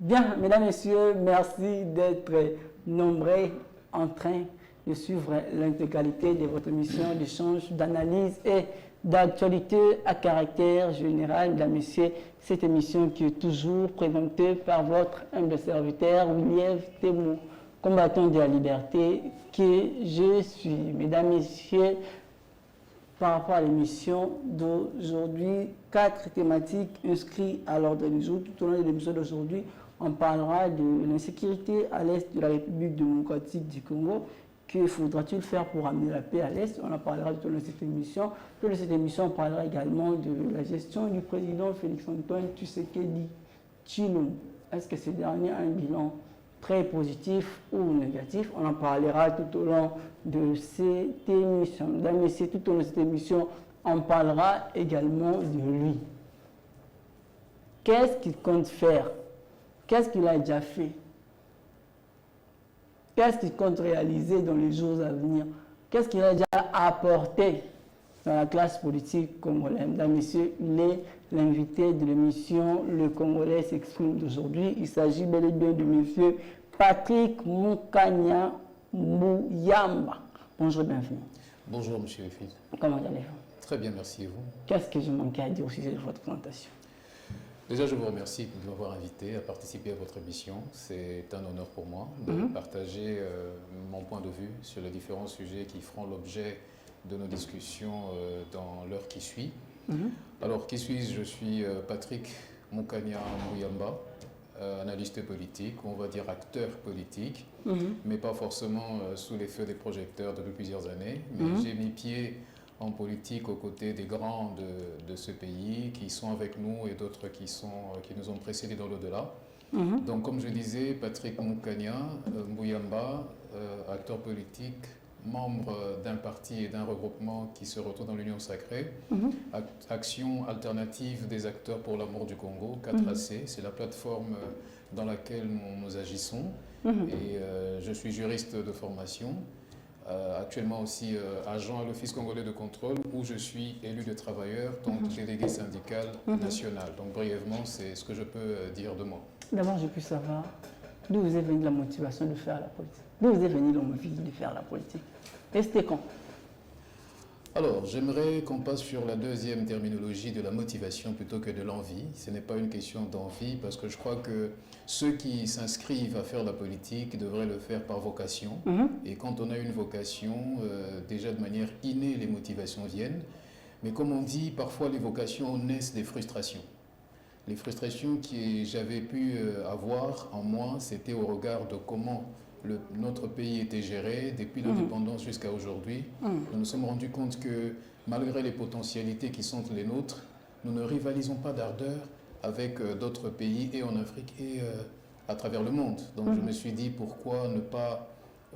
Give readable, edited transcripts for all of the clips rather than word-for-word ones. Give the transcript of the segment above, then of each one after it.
Bien, mesdames, messieurs, merci d'être nombreux en train de suivre l'intégralité de votre émission d'échange, d'analyse et d'actualité à caractère général. Mesdames, messieurs, cette émission qui est toujours présentée par votre humble serviteur, William Temou, combattant de la liberté que je suis. Mesdames, messieurs, par rapport à l'émission d'aujourd'hui, 4 thématiques inscrites à l'ordre du jour. Tout au long de l'émission d'aujourd'hui, on parlera de l'insécurité à l'est de la République démocratique du Congo. Que faudra-t-il faire pour amener la paix à l'est? On en parlera tout au long de cette émission. Tout au long de cette émission, on parlera également de la gestion du président Félix-Antoine Tshisekedi Tshilombo. Est-ce que ce dernier a un bilan très positif ou négatif? On en parlera tout au long de cette émission. Mesdames et messieurs, tout au long de cette émission, on parlera également de lui. Qu'est-ce qu'il compte faire? Qu'est-ce qu'il a déjà fait? Qu'est-ce qu'il compte réaliser dans les jours à venir? Qu'est-ce qu'il a déjà apporté dans la classe politique congolaise? Mesdames et messieurs, il est l'invité de l'émission Le Congolais s'exprime d'aujourd'hui. Il s'agit bel et bien de monsieur Patrick Mukanya Muyamba. Bonjour, bienvenue. Bonjour, monsieur Efid. Comment allez-vous? Très bien, merci et vous. Qu'est-ce que je manquais à dire au sujet de votre présentation? Déjà, je vous remercie de m'avoir invité à participer à votre émission. C'est un honneur pour moi de partager mon point de vue sur les différents sujets qui feront l'objet de nos discussions dans l'heure qui suit. Alors, qui suis-je? Je suis Patrick Mukanya Muyamba, analyste politique, on va dire acteur politique, mais pas forcément sous les feux des projecteurs depuis plusieurs années. Mais j'ai mis pied en politique aux côtés des grands de ce pays qui sont avec nous et d'autres qui nous ont précédés dans l'au-delà. Donc, comme je disais, Patrick Mukanya Muyamba, acteur politique, membre d'un parti et d'un regroupement qui se retrouve dans l'Union Sacrée, Action alternative des acteurs pour l'amour du Congo, 4AC, c'est la plateforme dans laquelle nous agissons. Et je suis juriste de formation. Actuellement aussi agent à l'Office congolais de contrôle où je suis élu de travailleur, donc délégué syndical national. Donc brièvement, c'est ce que je peux dire de moi. D'abord, je peux savoir d'où vous est venue la motivation de faire la politique. D'où vous est venue l'envie de faire la politique? Et c'était quand? Alors, j'aimerais qu'on passe sur la deuxième terminologie de la motivation plutôt que de l'envie. Ce n'est pas une question d'envie parce que je crois que ceux qui s'inscrivent à faire la politique devraient le faire par vocation. Et quand on a une vocation, déjà de manière innée, les motivations viennent. Mais comme on dit, parfois les vocations naissent des frustrations. Les frustrations que j'avais pu avoir en moi, c'était au regard de comment notre pays était géré depuis l'indépendance jusqu'à aujourd'hui. Nous nous sommes rendus compte que malgré les potentialités qui sont les nôtres, nous ne rivalisons pas d'ardeur avec d'autres pays et en Afrique et à travers le monde. Donc je me suis dit pourquoi ne pas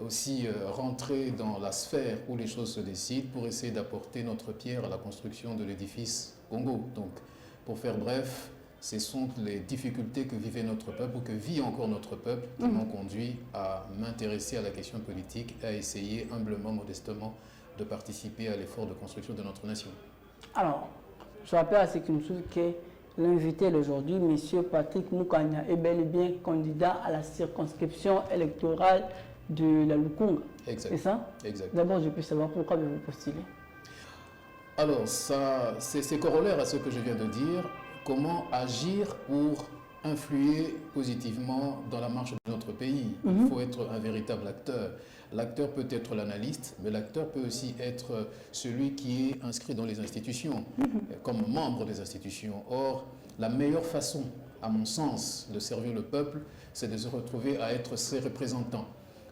aussi rentrer dans la sphère où les choses se décident pour essayer d'apporter notre pierre à la construction de l'édifice Congo. Donc pour faire bref, ce sont les difficultés que vivait notre peuple ou que vit encore notre peuple qui m'ont conduit à m'intéresser à la question politique et à essayer humblement, modestement de participer à l'effort de construction de notre nation. Alors, je rappelle à ceux qui nous suivent que l'invité d'aujourd'hui, M. Patrick Mukanya, est bel et bien candidat à la circonscription électorale de la Lukunga. Exact. C'est ça? Exact. D'abord, je peux savoir pourquoi vous postulez. Alors, c'est corollaire à ce que je viens de dire. Comment agir pour influer positivement dans la marche de notre pays? Il faut être un véritable acteur. L'acteur peut être l'analyste, mais l'acteur peut aussi être celui qui est inscrit dans les institutions, comme membre des institutions. Or, la meilleure façon, à mon sens, de servir le peuple, c'est de se retrouver à être ses représentants.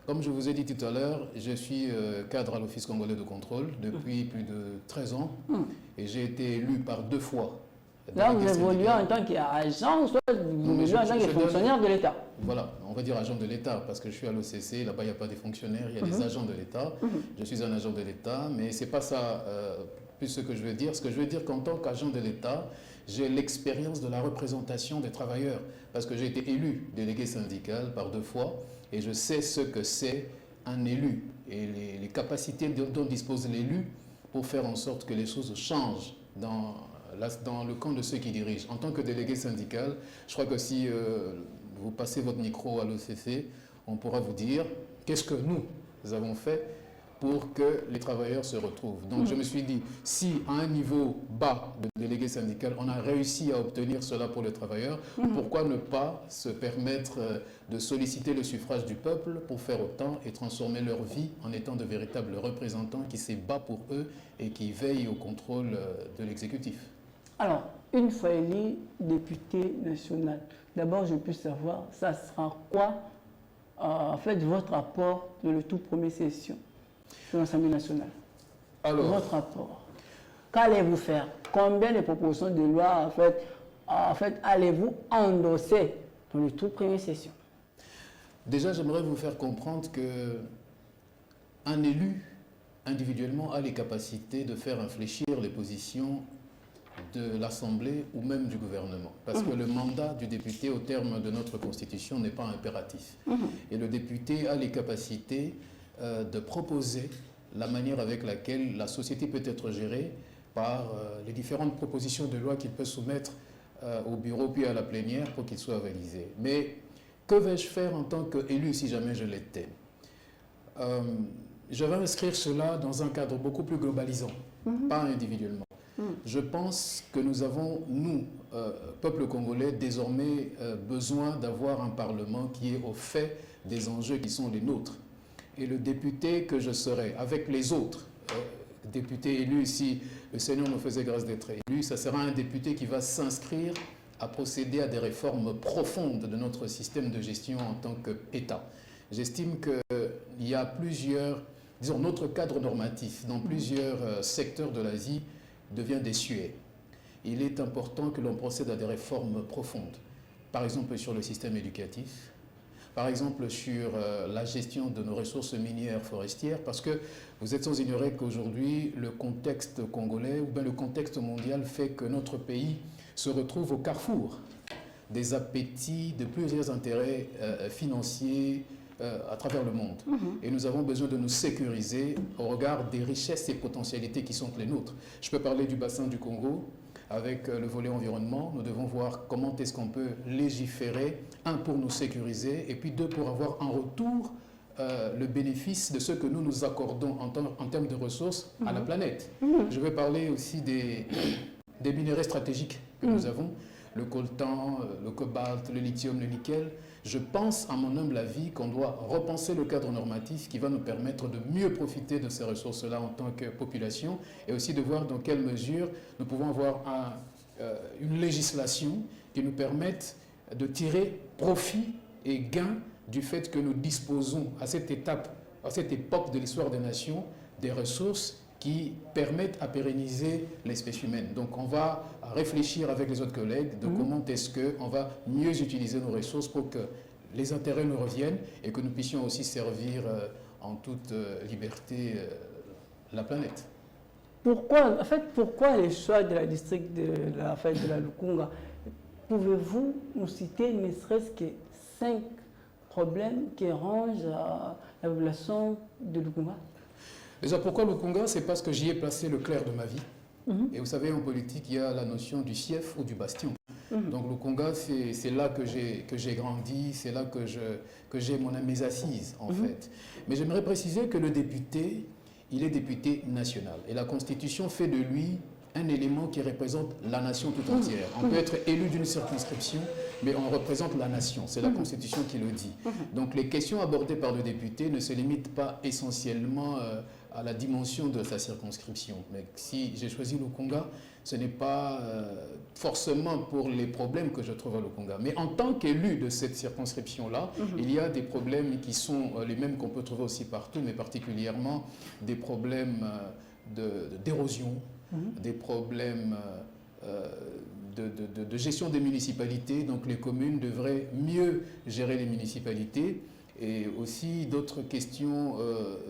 Comme je vous ai dit tout à l'heure, je suis cadre à l'Office congolais de contrôle depuis plus de 13 ans et j'ai été élu par 2 fois. Là, vous évoluez en tant qu'agent, soit vous évoluez en tant que fonctionnaire de l'État. Voilà, on va dire agent de l'État, parce que je suis à l'OCC, là-bas il n'y a pas des fonctionnaires, il y a des agents de l'État. Je suis un agent de l'État, mais ce n'est pas ça plus ce que je veux dire. Ce que je veux dire qu'en tant qu'agent de l'État, j'ai l'expérience de la représentation des travailleurs, parce que j'ai été élu délégué syndical par 2 fois, et je sais ce que c'est un élu, et les capacités dont dispose l'élu pour faire en sorte que les choses changent dans le camp de ceux qui dirigent. En tant que délégué syndical, je crois que si vous passez votre micro à l'OCC, on pourra vous dire qu'est-ce que nous avons fait pour que les travailleurs se retrouvent. Donc je me suis dit, si à un niveau bas de délégué syndical, on a réussi à obtenir cela pour les travailleurs, pourquoi ne pas se permettre de solliciter le suffrage du peuple pour faire autant et transformer leur vie en étant de véritables représentants qui se battent pour eux et qui veillent au contrôle de l'exécutif. Alors, une fois élu député national, d'abord je peux savoir, ça sera quoi en fait votre rapport de la toute première session de l'Assemblée nationale? Alors, votre rapport. Qu'allez-vous faire? Combien de propositions de loi en fait allez-vous endosser dans la toute première session? Déjà, j'aimerais vous faire comprendre que un élu, individuellement, a les capacités de faire infléchir les positions de l'Assemblée ou même du gouvernement. Parce que le mandat du député, au terme de notre Constitution, n'est pas impératif. Et le député a les capacités de proposer la manière avec laquelle la société peut être gérée par les différentes propositions de loi qu'il peut soumettre au bureau puis à la plénière pour qu'il soit validé. Mais que vais-je faire en tant qu'élu si jamais je l'étais? Je vais inscrire cela dans un cadre beaucoup plus globalisant, pas individuellement. Je pense que nous avons, nous, peuple congolais, désormais besoin d'avoir un Parlement qui est au fait des enjeux qui sont les nôtres. Et le député que je serai, avec les autres députés élus, si le Seigneur nous faisait grâce d'être élus, ça sera un député qui va s'inscrire à procéder à des réformes profondes de notre système de gestion en tant qu'État. J'estime qu'il y a plusieurs, disons, notre cadre normatif dans plusieurs secteurs de la vie devient désuet. Il est important que l'on procède à des réformes profondes. Par exemple, sur le système éducatif, par exemple sur la gestion de nos ressources minières forestières, parce que vous êtes sans ignorer qu'aujourd'hui, le contexte congolais ou bien le contexte mondial fait que notre pays se retrouve au carrefour des appétits de plusieurs intérêts financiers à travers le monde. Et nous avons besoin de nous sécuriser au regard des richesses et potentialités qui sont les nôtres. Je peux parler du bassin du Congo. Avec le volet environnement, nous devons voir comment est-ce qu'on peut légiférer, un, pour nous sécuriser, et puis deux, pour avoir en retour le bénéfice de ce que nous nous accordons en termes de ressources à la planète. Je vais parler aussi des minéraux stratégiques que nous avons, le coltan, le cobalt, le lithium, le nickel. Je pense, à mon humble avis, qu'on doit repenser le cadre normatif qui va nous permettre de mieux profiter de ces ressources-là en tant que population et aussi de voir dans quelle mesure nous pouvons avoir une législation qui nous permette de tirer profit et gain du fait que nous disposons à cette étape, à cette époque de l'histoire des nations, des ressources qui permettent à pérenniser l'espèce humaine. Donc on va réfléchir avec les autres collègues de comment est-ce qu'on va mieux utiliser nos ressources pour que les intérêts nous reviennent et que nous puissions aussi servir en toute liberté la planète. Pourquoi, en fait, pourquoi les choix de la district de la Lukunga? Pouvez-vous nous citer ne serait-ce que 5 problèmes qui rangent la population de Lukunga? Déjà, pourquoi Lukunga? C'est parce que j'y ai placé le clerc de ma vie. Et vous savez, en politique, il y a la notion du fief ou du bastion. Donc Lukunga, c'est là que j'ai grandi, c'est là que j'ai mes assises, en fait. Mais j'aimerais préciser que le député, il est député national. Et la Constitution fait de lui un élément qui représente la nation tout entière. On peut être élu d'une circonscription, mais on représente la nation. C'est la Constitution qui le dit. Donc les questions abordées par le député ne se limitent pas essentiellement à la dimension de sa circonscription. Mais si j'ai choisi Lukunga, ce n'est pas forcément pour les problèmes que je trouve à Lukunga. Mais en tant qu'élu de cette circonscription-là, il y a des problèmes qui sont les mêmes qu'on peut trouver aussi partout, mais particulièrement des problèmes d'érosion, des problèmes de gestion des municipalités. Donc les communes devraient mieux gérer les municipalités. Et aussi d'autres questions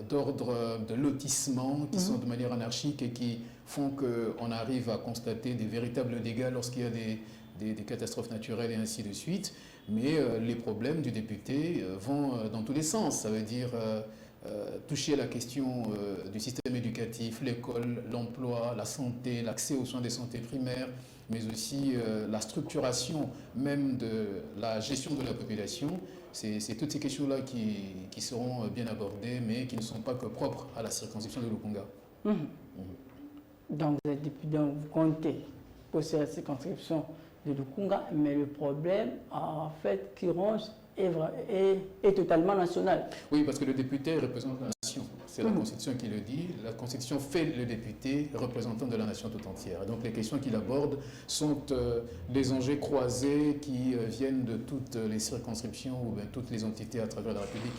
d'ordre de lotissement qui sont de manière anarchique et qui font qu'on arrive à constater des véritables dégâts lorsqu'il y a des catastrophes naturelles et ainsi de suite. Mais les problèmes du député vont dans tous les sens. Ça veut dire toucher la question du système éducatif, l'école, l'emploi, la santé, l'accès aux soins de santé primaires, mais aussi la structuration même de la gestion de la population. C'est toutes ces questions-là qui seront bien abordées, mais qui ne sont pas que propres à la circonscription de Lukunga. Donc, vous êtes député, donc vous comptez pour cette circonscription de Lukunga, mais le problème, en fait, qui ronge est totalement national. Oui, parce que le député représente la nation. C'est la Constitution qui le dit. La Constitution fait le député représentant de la nation tout entière. Et donc les questions qu'il aborde sont des enjeux croisés qui viennent de toutes les circonscriptions ou bien toutes les entités à travers la République.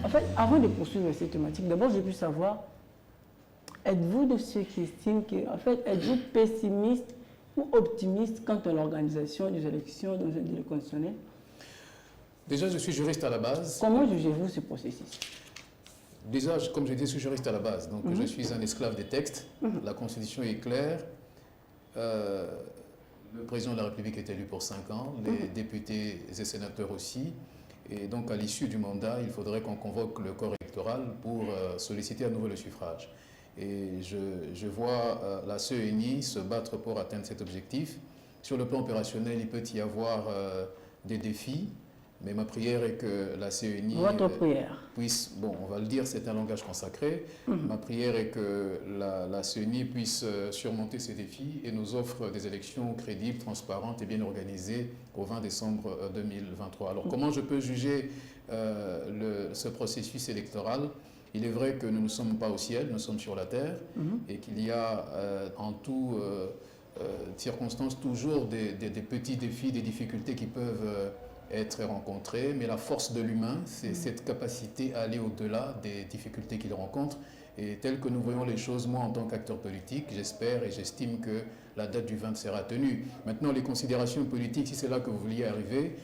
En fait, avant de poursuivre cette thématique, d'abord, j'ai pu savoir, êtes-vous de ceux qui estiment que, en fait, êtes-vous pessimiste ou optimiste quant à l'organisation des élections dans un délai constitutionnel? Déjà, je suis juriste à la base. Comment jugez-vous ce processus? Déjà, comme je dis, je suis juriste à la base, donc je suis un esclave des textes. La Constitution est claire. Le président de la République est élu pour 5 ans, les députés et sénateurs aussi. Et donc, à l'issue du mandat, il faudrait qu'on convoque le corps électoral pour solliciter à nouveau le suffrage. Et je vois la CENI se battre pour atteindre cet objectif. Sur le plan opérationnel, il peut y avoir des défis. Mais ma prière est que la CENI puisse, bon, on va le dire, c'est un langage consacré. Ma prière est que la CENI puisse surmonter ces défis et nous offre des élections crédibles, transparentes et bien organisées au 20 décembre 2023. Alors, comment je peux juger ce processus électoral? Il est vrai que nous ne sommes pas au ciel, nous sommes sur la terre et qu'il y a en tout circonstance toujours des petits défis, des difficultés qui peuvent être rencontrés, mais la force de l'humain, c'est cette capacité à aller au-delà des difficultés qu'il rencontre. Et tel que nous voyons les choses, moi en tant qu'acteur politique, j'espère et j'estime que la date du 20 sera tenue. Maintenant, les considérations politiques, si c'est là que vous vouliez arriver,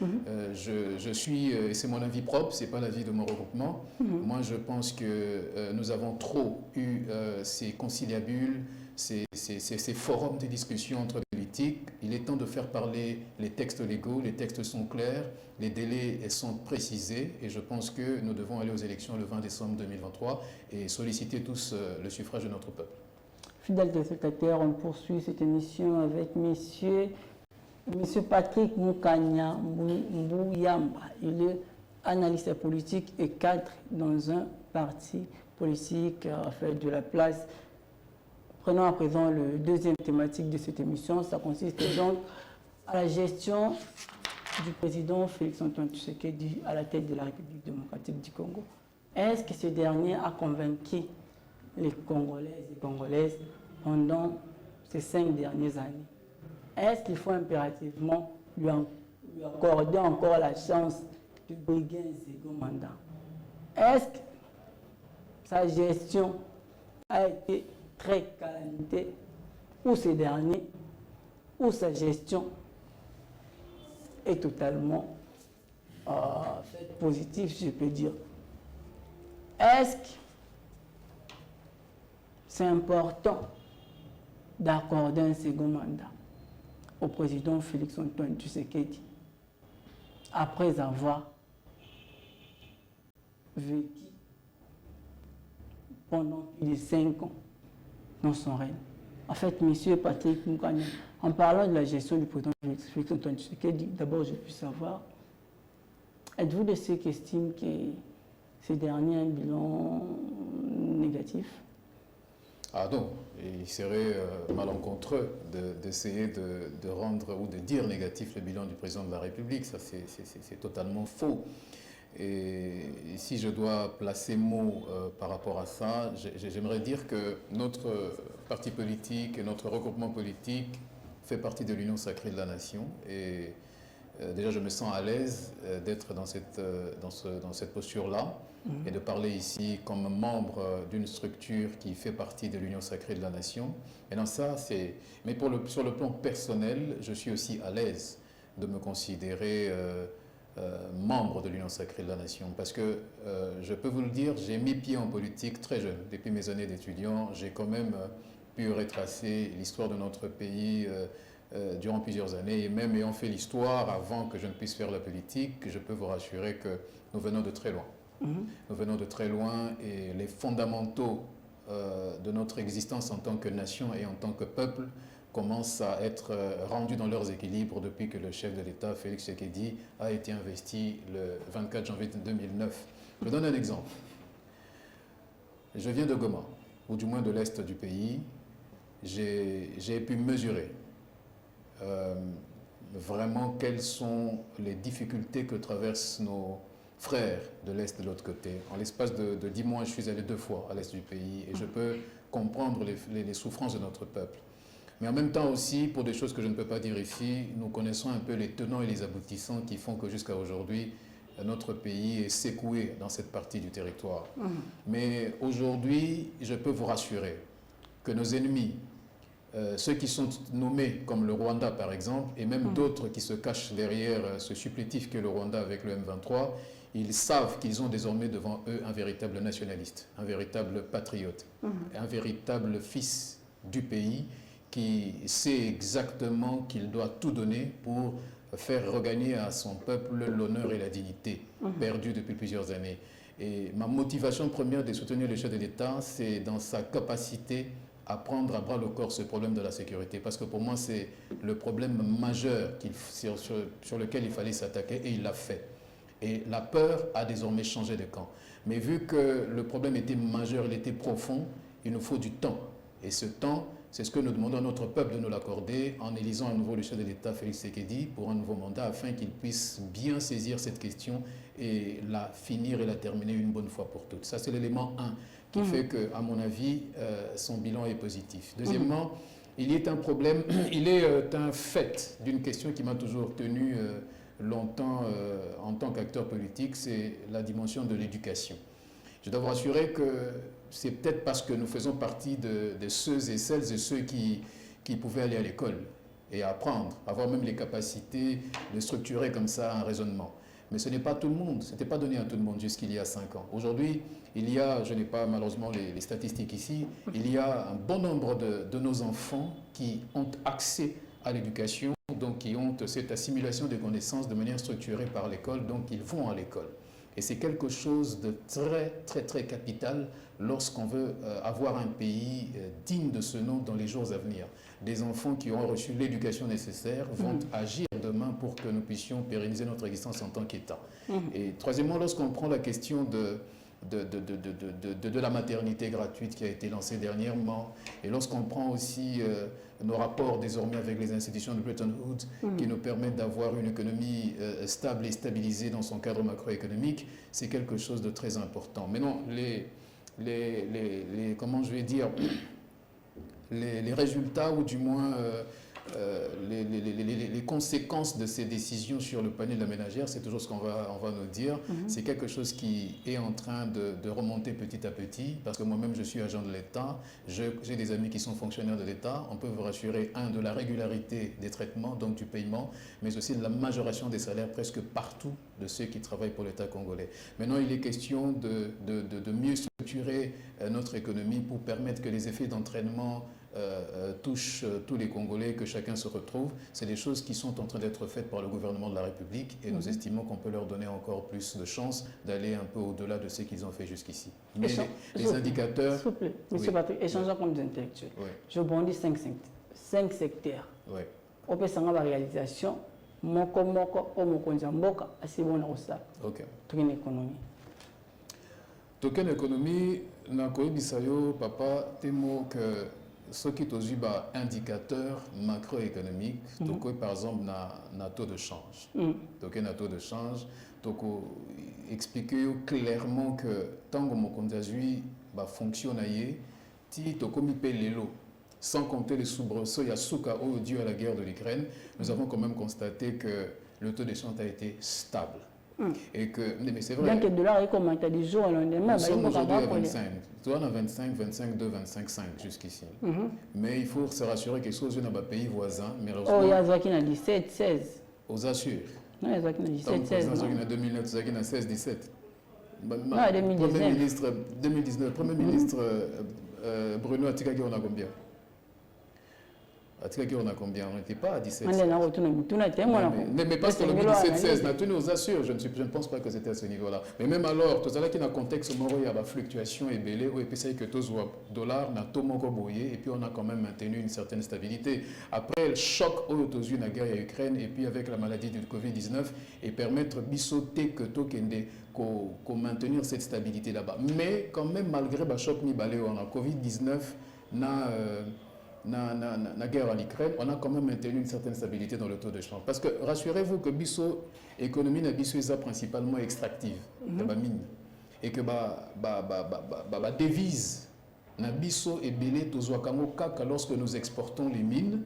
je suis, et c'est mon avis propre, c'est pas l'avis de mon regroupement, moi je pense que nous avons trop eu ces conciliabules, ces forums de discussion entre politiques. Il est temps de faire parler les textes légaux, les textes sont clairs, les délais sont précisés et je pense que nous devons aller aux élections le 20 décembre 2023 et solliciter tous le suffrage de notre peuple. Fidèles téléspectateurs, on poursuit cette émission avec monsieur Patrick Moukania Mbouyamba. Il est analyste politique et cadre dans un parti politique fait de la place. Prenons à présent le deuxième thématique de cette émission. Ça consiste donc à la gestion du président Félix-Antoine Tshisekedi à la tête de la République démocratique du Congo. Est-ce que ce dernier a convaincu les Congolaises et Congolaises pendant ces 5 dernières années? Est-ce qu'il faut impérativement lui accorder encore la chance de briguer un second mandat? Est-ce que sa gestion a été très calamitée ou ces derniers, ou sa gestion est totalement positive, si je peux dire? Est-ce que c'est important d'accorder un second mandat au président Félix-Antoine Tshisekedi après avoir vécu pendant plus de 5 ans dans son règne? En fait, monsieur Patrick Moukania, en parlant de la gestion du président Félix-Antoine Tshisekedi, d'abord je puis savoir, êtes-vous de ceux qui estiment que ces derniers ont un bilan négatif? Ah non, il serait malencontreux d'essayer de rendre ou de dire négatif le bilan du président de la République. Ça, c'est totalement faux. Et si je dois placer mot par rapport à ça, j'aimerais dire que notre parti politique et notre regroupement politique fait partie de l'Union sacrée de la nation. Et déjà, je me sens à l'aise d'être dans cette posture-là et de parler ici comme membre d'une structure qui fait partie de l'Union sacrée de la nation. Et dans ça, mais sur le plan personnel, je suis aussi à l'aise de me considérer membre de l'Union sacrée de la nation. Parce que, je peux vous le dire, j'ai mis pied en politique très jeune. Depuis mes années d'étudiant, j'ai quand même pu retracer l'histoire de notre pays durant plusieurs années. Et même ayant fait l'histoire avant que je ne puisse faire la politique, je peux vous rassurer que nous venons de très loin. Nous venons de très loin et les fondamentaux de notre existence en tant que nation et en tant que peuple commencent à être rendus dans leurs équilibres depuis que le chef de l'État, Félix Tshisekedi, a été investi le 24 janvier 2009. Je donne un exemple. Je viens de Goma, ou du moins de l'est du pays. J'ai pu mesurer vraiment quelles sont les difficultés que traversent nos frères de l'Est de l'autre côté. En l'espace de 10 mois, je suis allé 2 fois à l'Est du pays et je peux comprendre les souffrances de notre peuple. Mais en même temps aussi, pour des choses que je ne peux pas dire ici, nous connaissons un peu les tenants et les aboutissants qui font que jusqu'à aujourd'hui, notre pays est secoué dans cette partie du territoire. Mais aujourd'hui, je peux vous rassurer que nos ennemis, ceux qui sont nommés comme le Rwanda par exemple, et même d'autres qui se cachent derrière ce supplétif qu'est le Rwanda avec le M23, ils savent qu'ils ont désormais devant eux un véritable nationaliste, un véritable patriote, un véritable fils du pays qui sait exactement qu'il doit tout donner pour faire regagner à son peuple l'honneur et la dignité perdus depuis plusieurs années. Et ma motivation première de soutenir le chef de l'État, c'est dans sa capacité à prendre à bras le corps ce problème de la sécurité. Parce que pour moi, c'est le problème majeur sur lequel il fallait s'attaquer et il l'a fait. Et la peur a désormais changé de camp. Mais vu que le problème était majeur, il était profond, il nous faut du temps. Et ce temps, c'est ce que nous demandons à notre peuple de nous l'accorder en élisant à nouveau le chef de l'État, Félix Tshisekedi, pour un nouveau mandat, afin qu'il puisse bien saisir cette question et la finir et la terminer une bonne fois pour toutes. Ça, c'est l'élément 1 qui fait que, à mon avis, son bilan est positif. Deuxièmement, il est un problème, il est un fait d'une question qui m'a toujours tenu longtemps en tant qu'acteur politique, c'est la dimension de l'éducation. Je dois vous rassurer que c'est peut-être parce que nous faisons partie de ceux et celles et ceux qui pouvaient aller à l'école et apprendre, avoir même les capacités de structurer comme ça un raisonnement. Mais ce n'est pas tout le monde, ce n'était pas donné à tout le monde jusqu'il y a 5 ans. Aujourd'hui, il y a, je n'ai pas malheureusement les statistiques ici, il y a un bon nombre de nos enfants qui ont accès à l'éducation, donc qui ont cette assimilation des connaissances de manière structurée par l'école, donc ils vont à l'école. Et c'est quelque chose de très, très, très capital lorsqu'on veut avoir un pays digne de ce nom dans les jours à venir. Des enfants qui ont reçu l'éducation nécessaire vont agir demain pour que nous puissions pérenniser notre existence en tant qu'État. Et troisièmement, lorsqu'on prend la question de la maternité gratuite qui a été lancée dernièrement, et lorsqu'on prend aussi nos rapports désormais avec les institutions de Bretton Woods qui nous permettent d'avoir une économie stable et stabilisée dans son cadre macroéconomique, c'est quelque chose de très important. Mais non, comment je vais dire, les résultats ou du moins les conséquences de ces décisions sur le panier de la ménagère, c'est toujours ce qu'on va nous dire. C'est quelque chose qui est en train de remonter petit à petit, parce que moi-même je suis agent de l'État, j'ai des amis qui sont fonctionnaires de l'État. On peut vous rassurer, de la régularité des traitements, donc du paiement, mais aussi de la majoration des salaires presque partout de ceux qui travaillent pour l'État congolais. Maintenant, il est question de mieux structurer notre économie pour permettre que les effets d'entraînement touche tous les Congolais, que chacun se retrouve. C'est des choses qui sont en train d'être faites par le gouvernement de la République et nous estimons qu'on peut leur donner encore plus de chances d'aller un peu au-delà de ce qu'ils ont fait jusqu'ici. Mais les indicateurs... S'il vous plaît, Monsieur Patrick, échangeons comme des intellectuels. Je bondis 5 secteurs. On peut s'en avoir réalisation. Moko, Mboka, assez bon à ça. Token économie. Token économie, n'a pas papa, témo que... Ce qui est aussi un indicateur macroéconomique, donc par exemple, na taux de change. Donc, un taux de change, donc expliquer clairement que tant que mon compte fonctionne, si tu comme l'élo, sans compter les soubresauts, il y a souka dû à la guerre de l'Ukraine, nous avons quand même constaté que le taux de change a été stable. Et que, mais c'est vrai. Bien que le dollar est comme un jour au lendemain, nous sommes aujourd'hui à 25. Tu vois, on a 25, 2, 25, 5 jusqu'ici. Mais il faut se rassurer que ce soit dans pays voisins, malheureusement. Oh, il y a Zaki dans 17, 16. Aux assure. Non, il y a Zaki dans 17, 16. Zaki dans 2009, Zaki dans 16, 17. Non, 2019. 2019, Premier ministre Bruno Atikagi, on a combien? En tout cas, on a combien? On n'était pas à 17. Mais parce que le 17-16, nous assure, je ne pense pas que c'était à ce niveau-là. Mais même alors, tout ça là qui dans le contexte, il y a la fluctuation et belé, ou et que tous dollars, n'a tout mon et puis on a quand même maintenu une certaine stabilité. Après le choc aux États-Unis, la guerre en Ukraine, et puis avec la maladie du Covid-19, et permettre bissoter que qu'on maintenir cette stabilité là-bas. Mais quand même, malgré le choc mi-balé, on a Covid-19, la guerre en Ukraine, on a quand même maintenu une certaine stabilité dans le taux de change. Parce que rassurez-vous que Bisso, économie na Bisso est principalement extractive, mine, et que devise na Bisso est belé lorsque nous exportons les mines.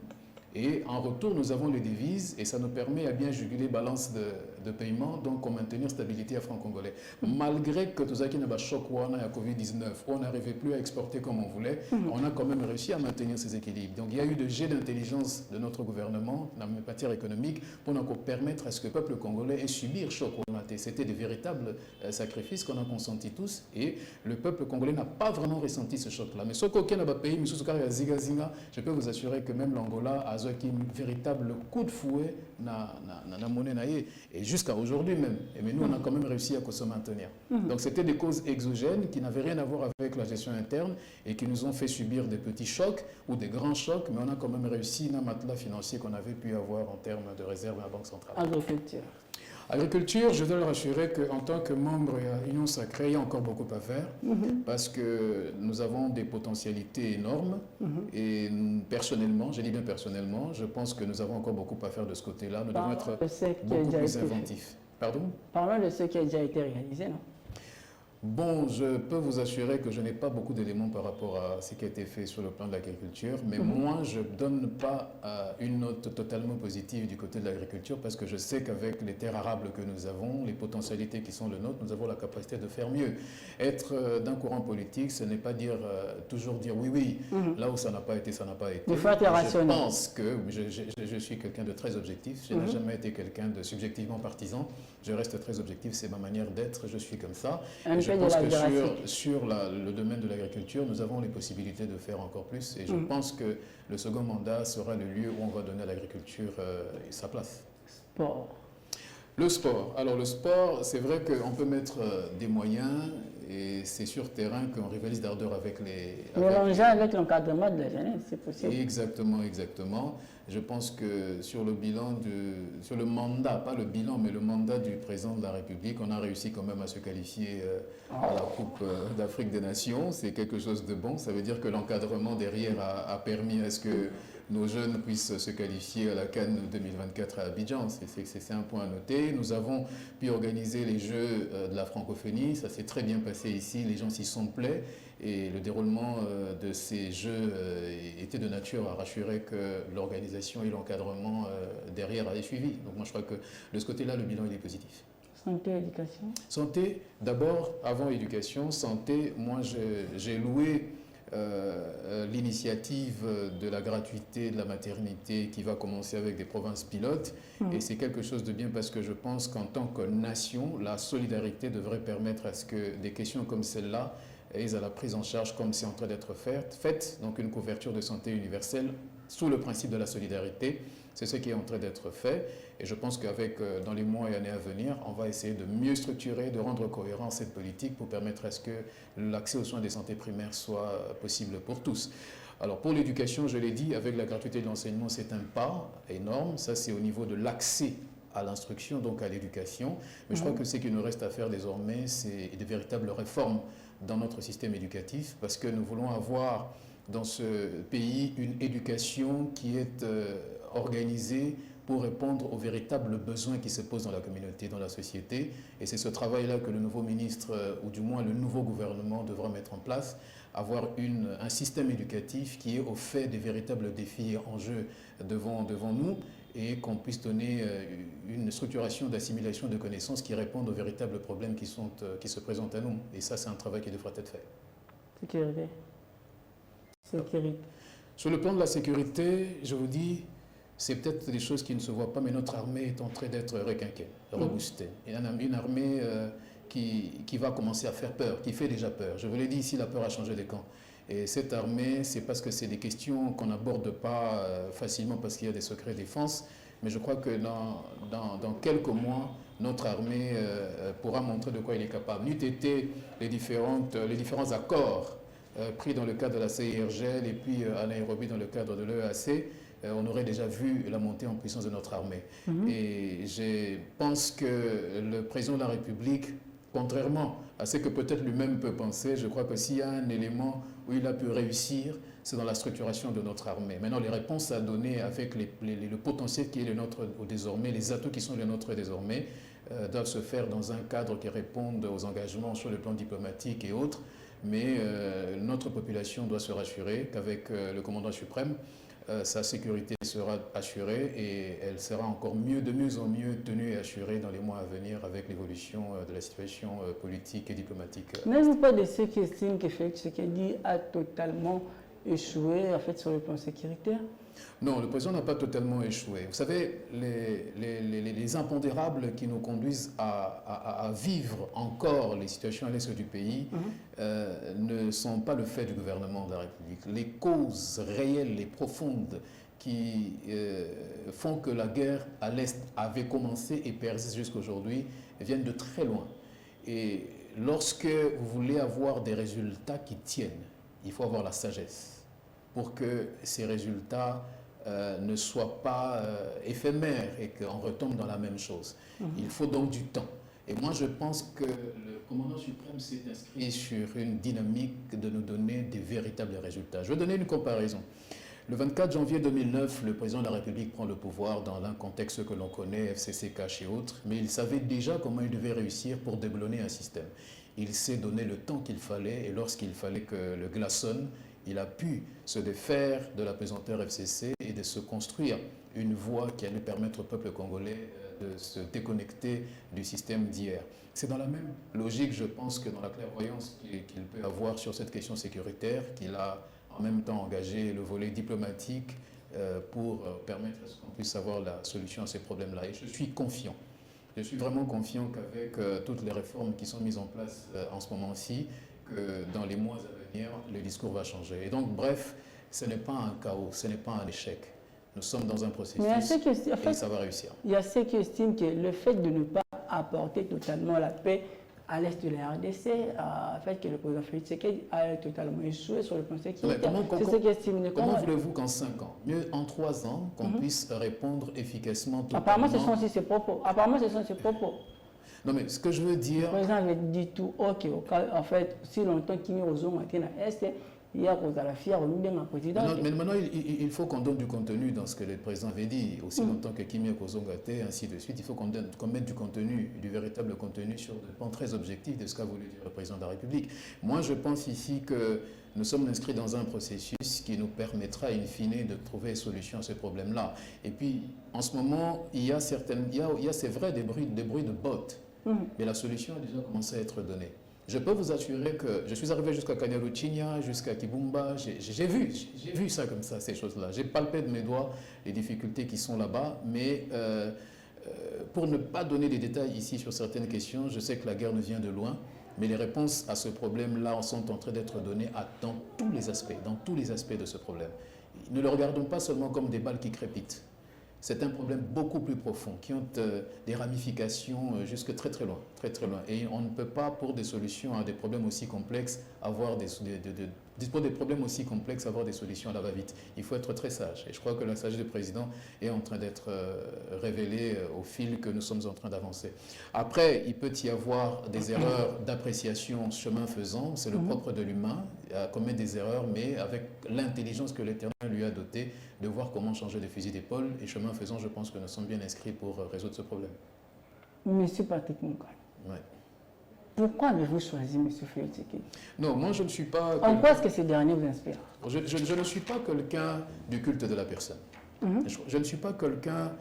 Et en retour, nous avons les devises et ça nous permet à bien juguler balance de paiement, donc on maintenir stabilité à franc congolais. Malgré que tout ça qui n'a pas choc ou on a Covid-19, on n'arrivait plus à exporter comme on voulait, on a quand même réussi à maintenir ces équilibres. Donc il y a eu des jets d'intelligence de notre gouvernement en matière économique pour nous permettre à ce que le peuple congolais ait subi le choc. C'était des véritables sacrifices qu'on a consentis tous et le peuple congolais n'a pas vraiment ressenti ce choc-là. Mais ce qu'aucun n'a pas payé, je peux vous assurer que même l'Angola a un véritable coup de fouet dans la monnaie. Et jusqu'à aujourd'hui même. Mais nous, on a quand même réussi à se maintenir. Donc c'était des causes exogènes qui n'avaient rien à voir avec la gestion interne et qui nous ont fait subir des petits chocs ou des grands chocs, mais on a quand même réussi dans le matelas financier qu'on avait pu avoir en termes de réserve à la Banque centrale. Agriculture. Agriculture, je dois le rassurer qu'en tant que membre de l'Union sacrée, il y a encore beaucoup à faire parce que nous avons des potentialités énormes et personnellement, je dis bien personnellement, je pense que nous avons encore beaucoup à faire de ce côté-là. Nous devons être beaucoup plus inventifs. Pardon? Parlons de ce qui a déjà été réalisé, non? Bon, je peux vous assurer que je n'ai pas beaucoup d'éléments par rapport à ce qui a été fait sur le plan de l'agriculture, mais moi, je ne donne pas une note totalement positive du côté de l'agriculture parce que je sais qu'avec les terres arables que nous avons, les potentialités qui sont les nôtres, nous avons la capacité de faire mieux. Être d'un courant politique, ce n'est pas toujours dire oui, là où ça n'a pas été, ça n'a pas été. Je pense que je suis quelqu'un de très objectif, je n'ai jamais été quelqu'un de subjectivement partisan, je reste très objectif, c'est ma manière d'être, je suis comme ça. Je pense que sur le domaine de l'agriculture, nous avons les possibilités de faire encore plus et je pense que le second mandat sera le lieu où on va donner à l'agriculture sa place. Sport. Le sport. Alors le sport, c'est vrai qu'on peut mettre des moyens et c'est sur terrain qu'on rivalise d'ardeur avec les... Mélanger avec l'encadrement de la jeunesse, c'est possible. Exactement, exactement. Je pense que sur le bilan, sur le mandat, pas le bilan, mais le mandat du président de la République, on a réussi quand même à se qualifier à la Coupe d'Afrique des Nations. C'est quelque chose de bon. Ça veut dire que l'encadrement derrière a permis à ce que nos jeunes puissent se qualifier à la CAN 2024 à Abidjan. C'est un point à noter. Nous avons pu organiser les Jeux de la francophonie. Ça s'est très bien passé ici. Les gens s'y sont plaît. Et le déroulement de ces Jeux était de nature à rassurer que l'organisation et l'encadrement derrière avaient suivi. Donc moi, je crois que de ce côté-là, le bilan il est positif. Santé, éducation. Santé, d'abord, avant éducation. Santé, moi, j'ai loué l'initiative de la gratuité de la maternité qui va commencer avec des provinces pilotes. Et c'est quelque chose de bien parce que je pense qu'en tant que nation, la solidarité devrait permettre à ce que des questions comme celle-là aient à la prise en charge comme c'est en train d'être faite, donc une couverture de santé universelle sous le principe de la solidarité. C'est ce qui est en train d'être fait et je pense qu'avec dans les mois et années à venir, on va essayer de mieux structurer, de rendre cohérent cette politique pour permettre à ce que l'accès aux soins de santé primaire soit possible pour tous. Alors pour l'éducation, je l'ai dit, avec la gratuité de l'enseignement, c'est un pas énorme. Ça, c'est au niveau de l'accès à l'instruction, donc à l'éducation. Mais je crois que ce qu'il nous reste à faire désormais, c'est de véritables réformes dans notre système éducatif parce que nous voulons avoir dans ce pays une éducation qui est organisée pour répondre aux véritables besoins qui se posent dans la communauté, dans la société. Et c'est ce travail-là que le nouveau ministre, ou du moins le nouveau gouvernement, devra mettre en place, avoir un système éducatif qui est au fait des véritables défis et enjeux devant nous et qu'on puisse donner une structuration d'assimilation de connaissances qui répondent aux véritables problèmes qui se présentent à nous. Et ça, c'est un travail qui devra être fait. Sécurité. Sur le plan de la sécurité, je vous dis, c'est peut-être des choses qui ne se voient pas, mais notre armée est en train d'être requinquée, reboostée. Et une armée qui va commencer à faire peur, qui fait déjà peur. Je vous l'ai dit ici, la peur a changé de camp. Et cette armée, c'est parce que c'est des questions qu'on n'aborde pas facilement parce qu'il y a des secrets défense. Mais je crois que dans quelques mois, notre armée pourra montrer de quoi il est capable. N'eût été les différents accords pris dans le cadre de la CIRGL et puis à Nairobi dans le cadre de l'EAC, on aurait déjà vu la montée en puissance de notre armée. Et je pense que le président de la République, contrairement à ce que peut-être lui-même peut penser, je crois que s'il y a un élément où il a pu réussir, c'est dans la structuration de notre armée. Maintenant, les réponses à donner avec le potentiel qui est le nôtre désormais, les atouts qui sont les nôtres désormais, doivent se faire dans un cadre qui réponde aux engagements sur le plan diplomatique et autres. Mais notre population doit se rassurer qu'avec le commandant suprême, sa sécurité sera assurée et elle sera encore de mieux en mieux tenue et assurée dans les mois à venir avec l'évolution de la situation politique et diplomatique. N'êtes-vous pas de ceux qui estiment que Félix Tshisekedi a totalement échoué en fait, sur le plan sécuritaire? Non, le président n'a pas totalement échoué. Vous savez, les impondérables qui nous conduisent à vivre encore les situations à l'est du pays ne sont pas le fait du gouvernement de la République. Les causes réelles et profondes qui font que la guerre à l'est avait commencé et persiste jusqu'à aujourd'hui viennent de très loin. Et lorsque vous voulez avoir des résultats qui tiennent, il faut avoir la sagesse pour que ces résultats ne soient pas éphémères et qu'on retombe dans la même chose. Il faut donc du temps. Et moi, je pense que le commandant suprême s'est inscrit sur une dynamique de nous donner des véritables résultats. Je vais donner une comparaison. Le 24 janvier 2009, le président de la République prend le pouvoir dans un contexte que l'on connaît, FCC, cash et autres, mais il savait déjà comment il devait réussir pour déblonner un système. Il s'est donné le temps qu'il fallait et lorsqu'il fallait que le glaçonne, il a pu se défaire de la pesanteur FCC et de se construire une voie qui allait permettre au peuple congolais de se déconnecter du système d'hier. C'est dans la même logique, je pense, que dans la clairvoyance qu'il peut avoir sur cette question sécuritaire, qu'il a en même temps engagé le volet diplomatique pour permettre à ce qu'on puisse avoir la solution à ces problèmes-là. Et je suis confiant. Je suis vraiment confiant qu'avec toutes les réformes qui sont mises en place en ce moment-ci, que dans les mois à venir, le discours va changer. Et donc, bref, ce n'est pas un chaos, ce n'est pas un échec. Nous sommes dans un processus et ça va réussir. Il y a ceux qui estiment que le fait de ne pas apporter totalement la paix à l'est de la RDC, le fait que le président Félix Tshisekedi a totalement échoué sur le plan sécuritaire. Comment voulez-vous qu'en 5 ans, mieux en 3 ans, qu'on puisse répondre efficacement totalement... Apparemment, ce sont aussi ses propos. Non, mais ce que je veux dire... Le président avait dit tout, ok, en fait, si longtemps qu'il y a aux hommes à l'est, il y a la fière au président. Mais maintenant, il faut qu'on donne du contenu dans ce que le président avait dit. Aussi longtemps que Kimi Kozongate, ainsi de suite, il faut qu'on mette du contenu, du véritable contenu sur des points très objectifs de ce qu'a voulu dire le président de la République. Moi, je pense ici que nous sommes inscrits dans un processus qui nous permettra, in fine, de trouver solution à ce problème-là. Et puis, en ce moment, il y a c'est vrai, des bruits de bottes, mais la solution a déjà commencé à être donnée. Je peux vous assurer que je suis arrivé jusqu'à Kanyaruchinya, jusqu'à Kibumba, j'ai vu ça comme ça, ces choses-là. J'ai palpé de mes doigts les difficultés qui sont là-bas, mais pour ne pas donner des détails ici sur certaines questions, je sais que la guerre nous vient de loin, mais les réponses à ce problème-là sont en train d'être données dans tous les aspects de ce problème. Ne le regardons pas seulement comme des balles qui crépitent. C'est un problème beaucoup plus profond, qui ont des ramifications jusque très très loin. Et on ne peut pas, pour des solutions à des problèmes aussi complexes, avoir pour des problèmes aussi complexes, avoir des solutions à la va-vite. Il faut être très sage. Et je crois que la sagesse du président est en train d'être révélée au fil que nous sommes en train d'avancer. Après, il peut y avoir des erreurs d'appréciation chemin faisant. C'est le propre de l'humain, à commettre des erreurs, mais avec l'intelligence que l'Éternel lui a dotée, de voir comment changer de fusil d'épaule. Et chemin faisant, je pense que nous sommes bien inscrits pour résoudre ce problème. Monsieur Patrick Moukan. Ouais. Pourquoi avez-vous choisi M. Félix Tshisekedi? Non, moi je ne suis pas... En quoi est-ce que ces derniers vous inspirent? Je ne suis pas quelqu'un du culte de la personne. Je ne suis pas quelqu'un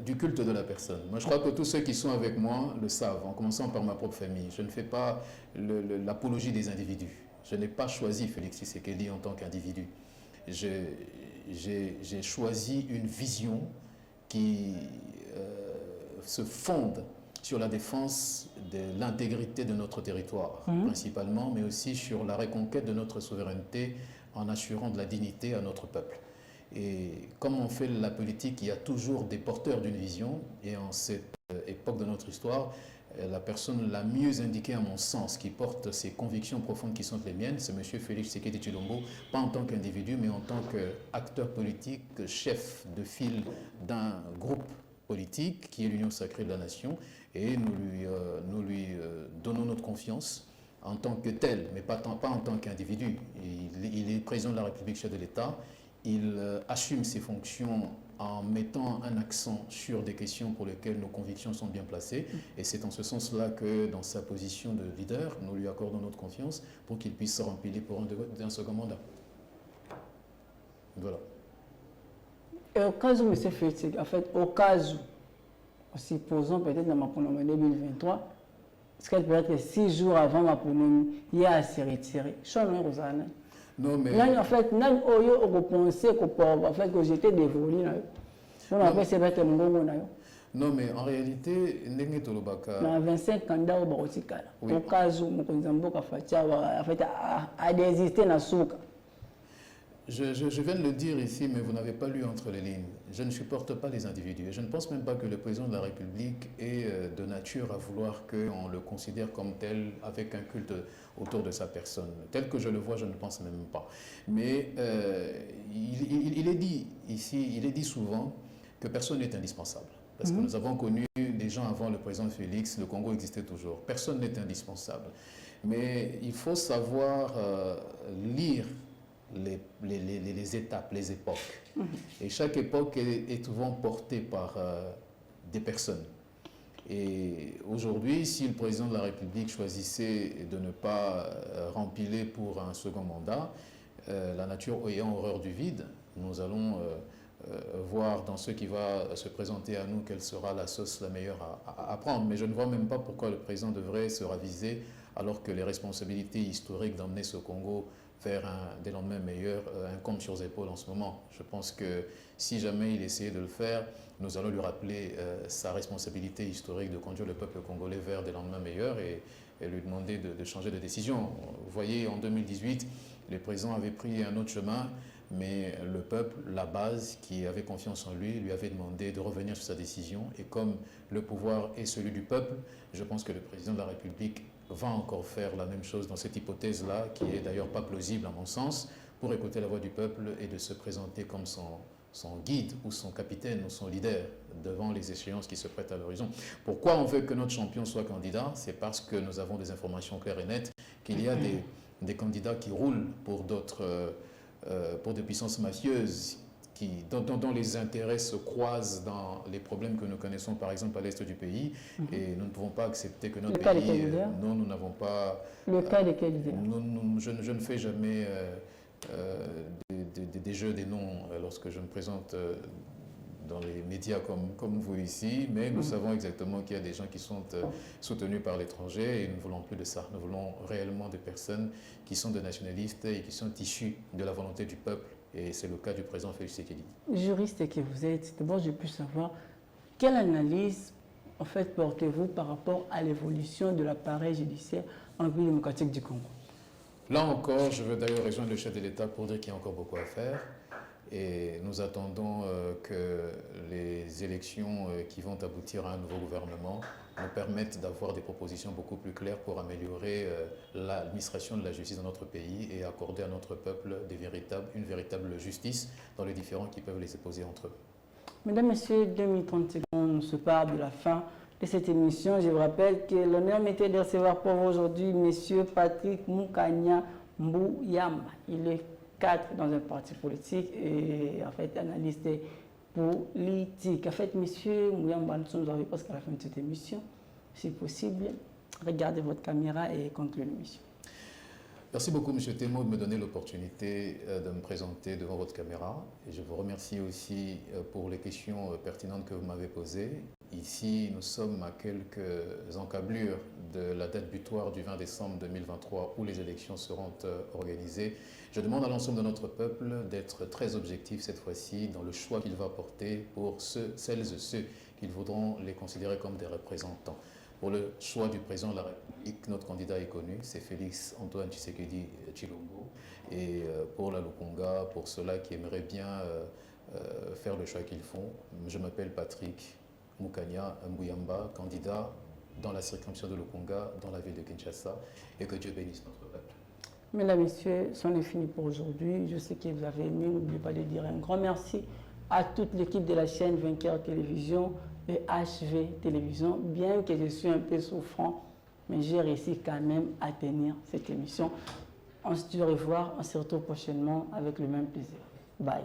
du culte de la personne. Moi je crois que tous ceux qui sont avec moi le savent, en commençant par ma propre famille. Je ne fais pas l'apologie des individus. Je n'ai pas choisi Félix Tshisekedi en tant qu'individu. J'ai choisi une vision qui se fonde sur la défense de l'intégrité de notre territoire, principalement, mais aussi sur la reconquête de notre souveraineté en assurant de la dignité à notre peuple. Et comme on fait la politique, il y a toujours des porteurs d'une vision, et en cette époque de notre histoire, la personne la mieux indiquée à mon sens, qui porte ces convictions profondes qui sont les miennes, c'est M. Félix Tshisekedi Tshilombo, pas en tant qu'individu, mais en tant qu'acteur politique, chef de file d'un groupe politique qui est l'Union sacrée de la nation, et nous lui donnons notre confiance en tant que tel, mais pas en tant qu'individu. Il est président de la République, chef de l'État, il assume ses fonctions en mettant un accent sur des questions pour lesquelles nos convictions sont bien placées. Et c'est en ce sens-là que, dans sa position de leader, nous lui accordons notre confiance pour qu'il puisse se remplir pour un second mandat. Voilà. Et au cas où, M. Félix, en fait, au cas où, supposons peut-être dans ma pronomie 2023, ce qu'elle peut être 6 jours avant ma pronomie, il y a à se retirer. Non, mais... En fait, que j'étais dévolu. Non, mais en réalité, dans 25 candidats au Barotikala, au cas où Mokonzambo a désisté dans Souka. Je viens de le dire ici, mais vous n'avez pas lu entre les lignes. Je ne supporte pas les individus. Je ne pense même pas que le président de la République est de nature à vouloir qu'on le considère comme tel, avec un culte autour de sa personne. Tel que je le vois, je ne pense même pas. Mais il est dit ici, il est dit souvent que personne n'est indispensable. Parce que nous avons connu des gens avant le président Félix, le Congo existait toujours. Personne n'est indispensable. Mais il faut savoir lire les étapes, les époques. Et chaque époque est souvent portée par des personnes. Et aujourd'hui, si le président de la République choisissait de ne pas rempiler pour un second mandat, la nature ayant horreur du vide, nous allons voir dans ce qui va se présenter à nous quelle sera la sauce la meilleure à prendre. Mais je ne vois même pas pourquoi le président devrait se raviser alors que les responsabilités historiques d'emmener ce Congo vers des lendemains meilleurs incombent sur ses épaules en ce moment. Je pense que si jamais il essayait de le faire, nous allons lui rappeler sa responsabilité historique de conduire le peuple congolais vers des lendemains meilleurs et lui demander de changer de décision. Vous voyez, en 2018, le président avait pris un autre chemin, mais le peuple, la base, qui avait confiance en lui avait demandé de revenir sur sa décision. Et comme le pouvoir est celui du peuple, je pense que le président de la République va encore faire la même chose dans cette hypothèse-là, qui est d'ailleurs pas plausible à mon sens, pour écouter la voix du peuple et de se présenter comme son guide ou son capitaine ou son leader devant les échéances qui se prêtent à l'horizon. Pourquoi on veut que notre champion soit candidat? C'est parce que nous avons des informations claires et nettes qu'il y a des candidats qui roulent pour pour des puissances mafieuses dont les intérêts se croisent dans les problèmes que nous connaissons par exemple à l'est du pays et nous ne pouvons pas accepter que notre pays... Non, nous n'avons pas... Le cas de quel leader? Je ne fais jamais des jeux des noms lorsque je me présente dans les médias comme vous ici, mais nous savons exactement qu'il y a des gens qui sont soutenus par l'étranger et nous ne voulons plus de ça. Nous voulons réellement des personnes qui sont des nationalistes et qui sont issues de la volonté du peuple. Et c'est le cas du président Félix Tshisekedi. Juriste que vous êtes, d'abord je peux savoir quelle analyse en fait portez-vous par rapport à l'évolution de l'appareil judiciaire en République démocratique du Congo? Là encore, je veux d'ailleurs rejoindre le chef de l'État pour dire qu'il y a encore beaucoup à faire. Et nous attendons que les élections qui vont aboutir à un nouveau gouvernement nous permettent d'avoir des propositions beaucoup plus claires pour améliorer l'administration de la justice dans notre pays et accorder à notre peuple une véritable justice dans les différends qui peuvent les opposer entre eux. Mesdames, Messieurs, 2030 secondes, on se parle de la fin de cette émission. Je vous rappelle que l'honneur m'était de recevoir pour vous aujourd'hui M. Patrick Mukanya Mbuyamba. Il est cadre dans un parti politique et en fait analyste politique. En fait, M. Mbuyamba, nous sommes arrivés presque à la fin de cette émission. Si possible, regardez votre caméra et concluez l'émission. Merci beaucoup, M. Temo, de me donner l'opportunité de me présenter devant votre caméra. Et je vous remercie aussi pour les questions pertinentes que vous m'avez posées. Ici, nous sommes à quelques encablures de la date butoir du 20 décembre 2023 où les élections seront organisées. Je demande à l'ensemble de notre peuple d'être très objectif cette fois-ci dans le choix qu'il va porter pour celles et ceux ils voudront les considérer comme des représentants. Pour le choix du président de la République, notre candidat est connu, c'est Félix Antoine Tshisekedi Tshilombo. Et pour la Lukonga, pour ceux-là qui aimeraient bien faire le choix qu'ils font, je m'appelle Patrick Mukanya Mbuyamba, candidat dans la circonscription de Lukonga, dans la ville de Kinshasa, et que Dieu bénisse notre peuple. Mesdames, Messieurs, c'en est fini pour aujourd'hui. Je sais que vous avez aimé. N'oubliez pas de dire un grand merci à toute l'équipe de la chaîne Vainqueur Télévision et HV Télévision. Bien que je suis un peu souffrant, mais j'ai réussi quand même à tenir cette émission. On se dit au revoir. On se retrouve prochainement avec le même plaisir. Bye.